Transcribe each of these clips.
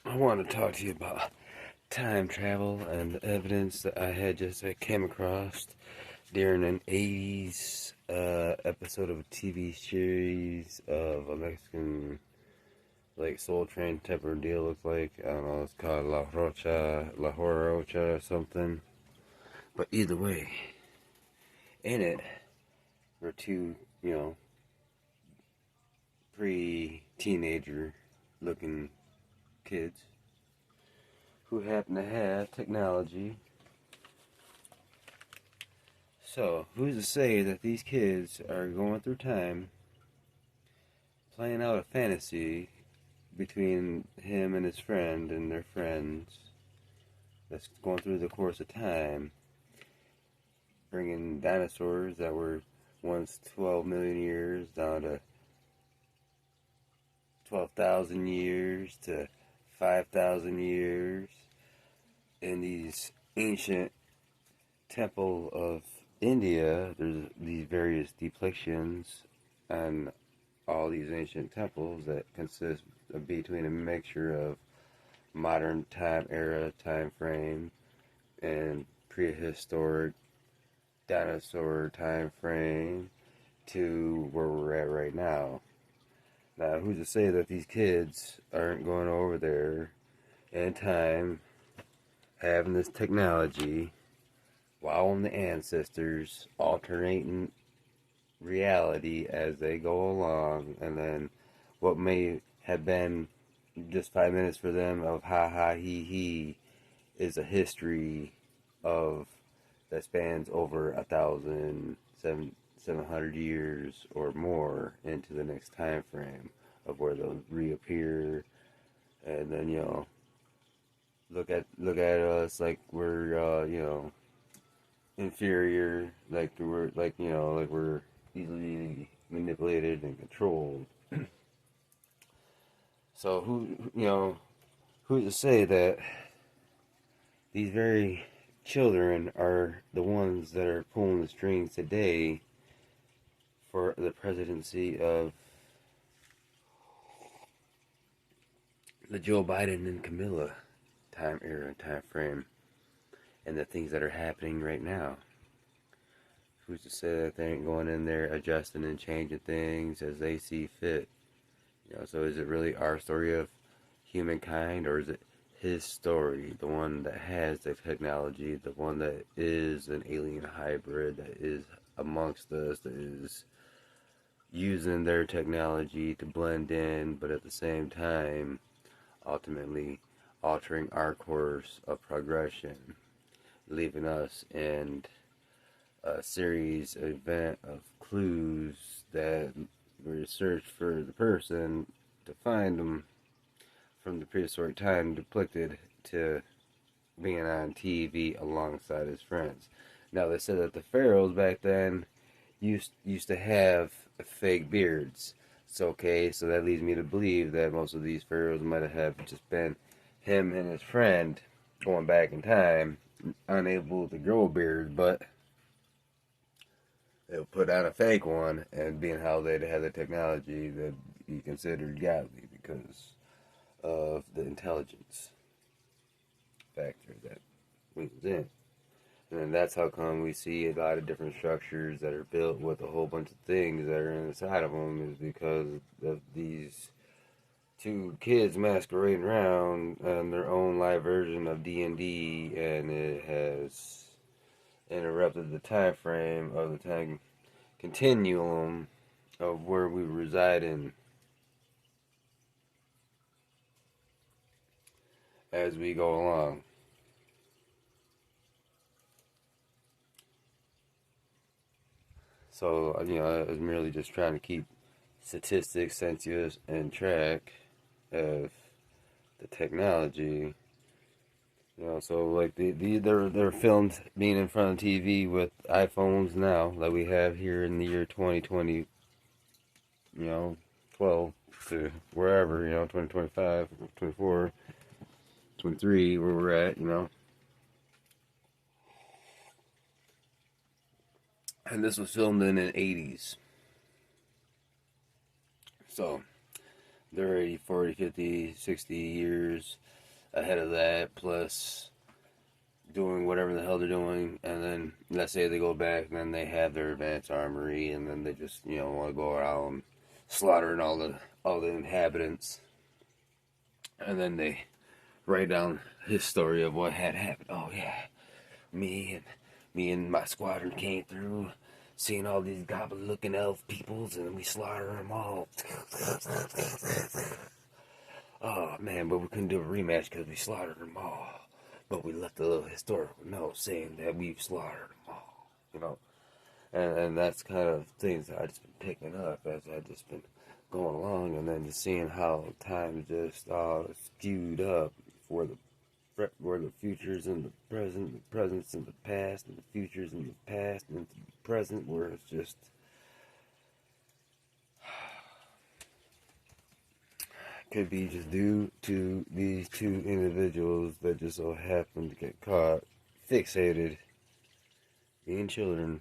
I want to talk to you about time travel and the evidence that I came across during an 80s episode of a TV series of a Mexican like Soul Train type of deal. Looks like, I don't know, it's called La Rocha or something. But either way, in it were two, pre-teenager looking kids who happen to have technology. So, who's to say that these kids are going through time, playing out a fantasy between him and his friend and their friends that's going through the course of time, bringing dinosaurs that were once 12 million years down to 12,000 years to 5,000 years in these ancient temple of India. There's these various depictions on all these ancient temples that consist of between a mixture of modern time era, time frame, and prehistoric dinosaur time frame to where we're at right now. Now, who's to say that these kids aren't going over there in time, having this technology, following the ancestors, alternating reality as they go along, and then what may have been just 5 minutes for them of ha ha he he is a history of that spans over 1,700 years or more into the next time frame of where they'll reappear, and then look at us like we're inferior, like we're easily manipulated and controlled. So who's to say that these very children are the ones that are pulling the strings today for the presidency of the Joe Biden and Camilla time era, time frame, and the things that are happening right now? Who's to say that they ain't going in there adjusting and changing things as they see fit? So is it really our story of humankind, or is it his story, the one that has the technology, the one that is an alien hybrid, that is amongst us, that is using their technology to blend in, but at the same time, ultimately altering our course of progression, leaving us in a series event of clues that we search for the person to find them from the prehistoric time depicted to being on TV alongside his friends. Now they said that the pharaohs back then used to have fake beards. So that leads me to believe that most of these pharaohs might have just been him and his friend going back in time, unable to grow a beard, but they'll put on a fake one, and being how they'd have the technology, that be considered godly because of the intelligence factor that leans in. And that's how come we see a lot of different structures that are built with a whole bunch of things that are inside of them, is because of these two kids masquerading around on their own live version of D&D, and it has interrupted the time frame of the time continuum of where we reside in as we go along. So, I was merely just trying to keep statistics, census, and track of the technology. So like they're filmed being in front of TV with iPhones now, like we have here in the year 2020, 12 to wherever, 2025, 24, 23, where we're at. And this was filmed in the 80s. So they're already 40, 50, 60 years ahead of that, plus doing whatever the hell they're doing, and then let's say they go back and then they have their advanced armory, and then they just want to go around slaughtering all the inhabitants, and then they write down his story of what had happened. Oh yeah, me and my squadron came through, seeing all these goblin-looking elf peoples, and we slaughtered them all. Oh man, but we couldn't do a rematch because we slaughtered them all. But we left a little historical note saying that we've slaughtered them all. And that's kind of things that I've just been picking up as I've just been going along, and then just seeing how time just skewed up for where the future's in the present, the present's in the past, and the future's in the past, and the present, where it's just could be just due to these two individuals that just so happened to get caught, fixated, being children,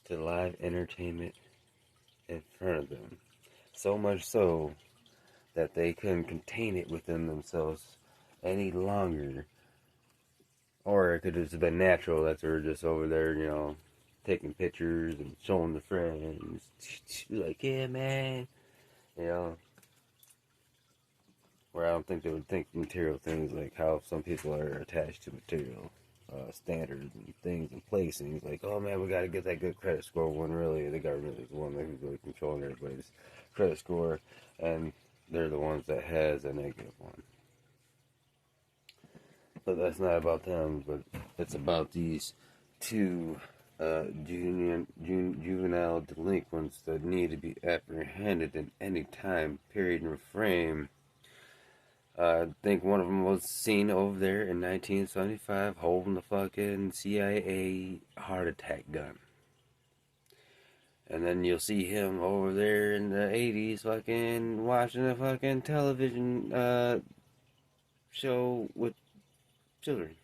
to live entertainment in front of them. So much so that they couldn't contain it within themselves any longer. Or it could just have been natural that they're just over there, taking pictures and showing their friends. Like, yeah, man. Where I don't think they would think material things, like how some people are attached to material standards and things and placings. Like, oh man, we got to get that good credit score, when really the government is the one who's really controlling everybody's credit score, and they're the ones that has a negative one. But that's not about them, but it's about these two juvenile delinquents that need to be apprehended in any time, period, and frame. I think one of them was seen over there in 1975 holding the fucking CIA heart attack gun. And then you'll see him over there in the 80s fucking watching a fucking television show with children,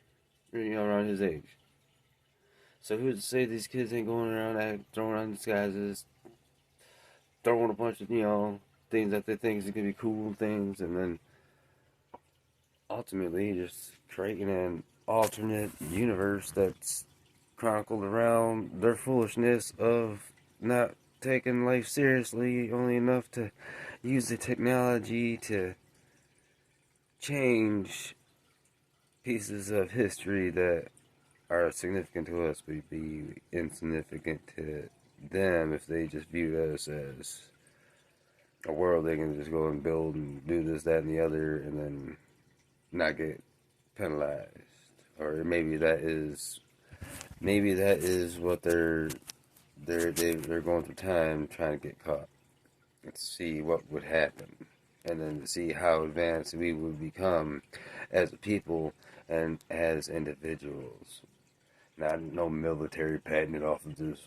around his age. So who's to say these kids ain't going around throwing on disguises, throwing a bunch of, things that they think is going to be cool things, and then ultimately just creating an alternate universe that's chronicled around their foolishness of not taking life seriously only enough to use the technology to change pieces of history that are significant to us would be insignificant to them if they just viewed us as a world they can just go and build and do this, that, and the other, and then not get penalized. Or maybe that is what they're going through time trying to get caught and see what would happen, and then to see how advanced we would become as a people and as individuals. Not no military patented off of this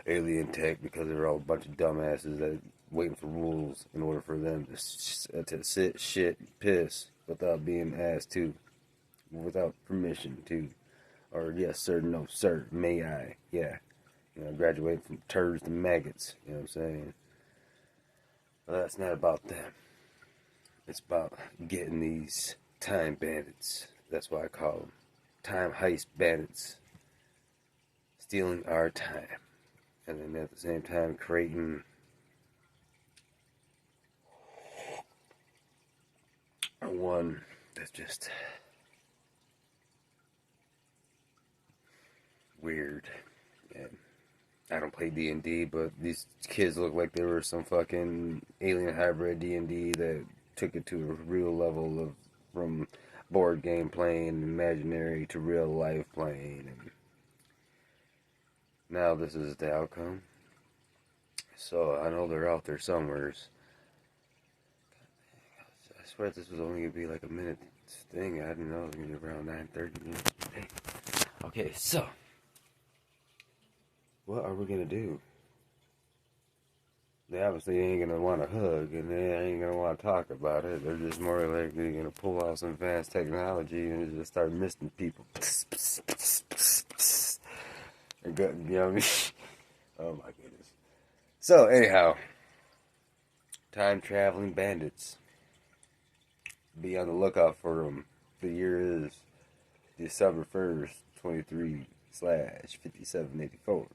alien tech, because they're all a bunch of dumbasses that waiting for rules in order for them to sit, shit, piss without being asked to, without permission to, or yes sir, no sir, may I, yeah, graduating from turds to maggots. You know what I'm saying? Well, that's not about them. It's about getting these time bandits. That's why I call them time heist bandits. Stealing our time, and then at the same time creating one that's just weird. And I don't play D&D, but these kids look like they were some fucking alien hybrid D&D that took it to a real level of, from board game playing imaginary to real life playing, and now this is the outcome. So I know they're out there somewheres. I swear this was only gonna be like a minute thing. I didn't know it was gonna be around 9:30 minutes. Okay, so what are we gonna do? They obviously ain't gonna want to hug, and they ain't gonna want to talk about it. They're just more likely gonna pull out some advanced technology and just start misting people. And go, oh my goodness. So anyhow, Time traveling bandits. Be on the lookout for them. The year is December 1st, 23/5784.